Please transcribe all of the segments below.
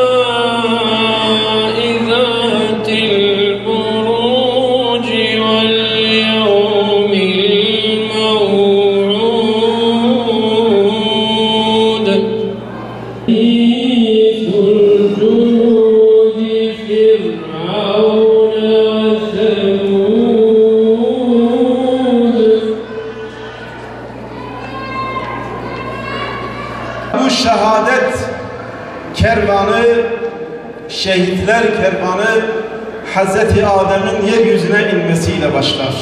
والسماء ذات البروج واليوم الموعود حديث الجنود فرعون وثمود. Bu şehadet kervanı, şehitler kervanı Hz. Adem'in yeryüzüne inmesiyle başlar.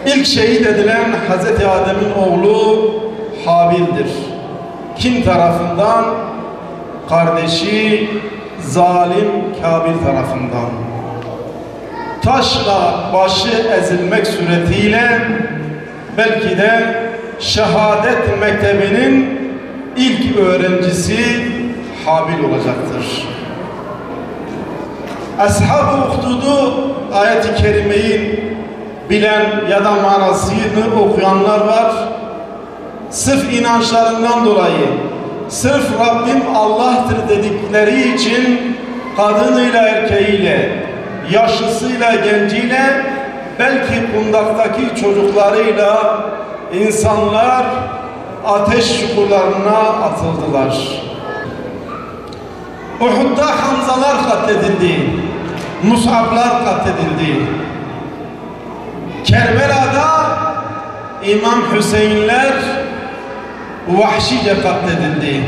İlk şehit edilen Hz. Adem'in oğlu Habil'dir. Kim tarafından? Kardeşi zalim Kabil tarafından. Taşla başı ezilmek suretiyle belki de şehadet mektebinin İlk öğrencisi Habil olacaktır. Ashab-ı Uhdud'u ayet-i kerimeyi bilen ya da manasını okuyanlar var. Sırf inançlarından dolayı, sırf Rabbim Allah'tır dedikleri için kadınıyla erkeğiyle, yaşlısıyla genciyle, belki kundaktaki çocuklarıyla insanlar ateş çukurlarına atıldılar. Uhud'da Hamzalar katledildi, Mus'ablar katledildi. Kerbela'da İmam Hüseyinler vahşice katledildi.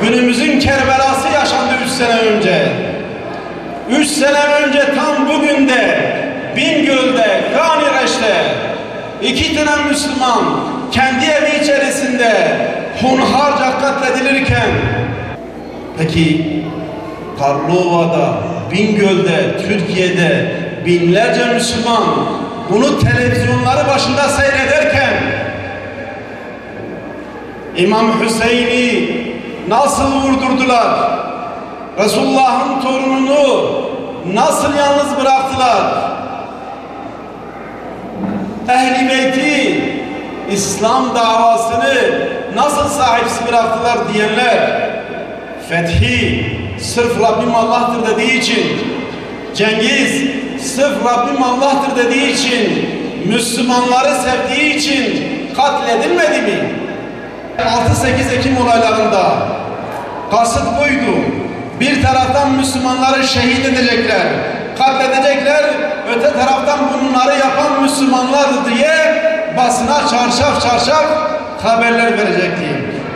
Günümüzün Kerbelası yaşandı 3 sene önce. 3 sene önce tam bugün de Bingöl'de, Kanireş'te 2 tane Müslüman kendi evi içerisinde hunharca katledilirken, peki Karlova'da, Bingöl'de, Türkiye'de binlerce Müslüman bunu televizyonları başında seyrederken İmam Hüseyin'i nasıl vurdurdular? Resulullah'ın torununu nasıl yalnız bıraktılar? Ehl-i Beyti, İslam davasını nasıl sahipsiz bıraktılar diyenler, fethi sırf Rabbim Allah'tır dediği için, Cengiz sırf Rabbim Allah'tır dediği için, Müslümanları sevdiği için katledilmedi mi? 6-8 Ekim olaylarında kasıt buydu. Bir taraftan Müslümanları şehit edecekler, katledecekler, öte taraftan bunları yapan Müslümanlar diye basına çarşaf çarşaf haberler verecekti.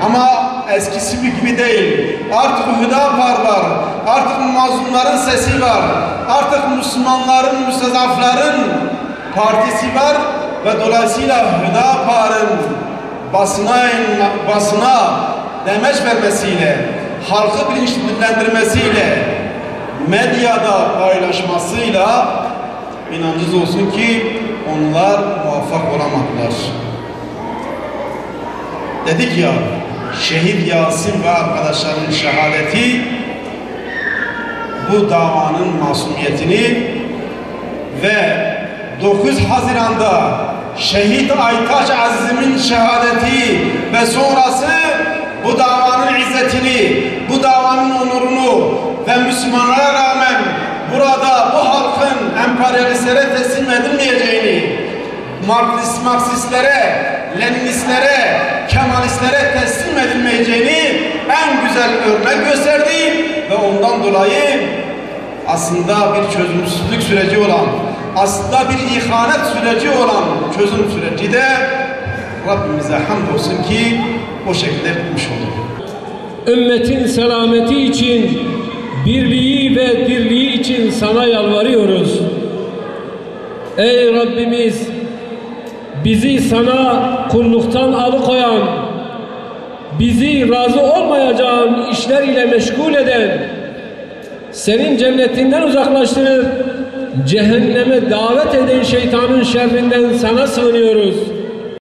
Ama eskisi gibi değil. Artık Hüdapar var, artık mazlumların sesi var, artık Müslümanların, müstezafların partisi var ve dolayısıyla Hüdapar'ın basına demeç vermesiyle, halkı bilinçlendirmesiyle, medyada paylaşmasıyla inancınız olsun ki onlar muvaffak olamadılar. Dedik ya, şehit Yasin ve arkadaşlarının şehadeti bu davanın masumiyetini ve 9 Haziran'da şehit Aytaç Aziz'in şehadeti ve sonrası bu davanın izzetini, bu davanın onurunu ve Müslümanlara rağmen burada bu halkın emperyalistlere teslim edilmeyeceğini, Marksistlere, Leninistlere, Kemalistlere teslim edilmeyeceğini en güzel örnek gösterdi ve ondan dolayı aslında bir çözümsüzlük süreci olan, aslında bir ihanet süreci olan çözüm süreci de Rabbimize hamdolsun ki o şekilde bitmiş oldu. Ümmetin selameti için, birliği ve dirliği için sana yalvarıyoruz. Ey Rabbimiz, bizi sana kulluktan alıkoyan, bizi razı olmayacağın işler ile meşgul eden, senin cennetinden uzaklaştırıp cehenneme davet eden şeytanın şerrinden sana sığınıyoruz.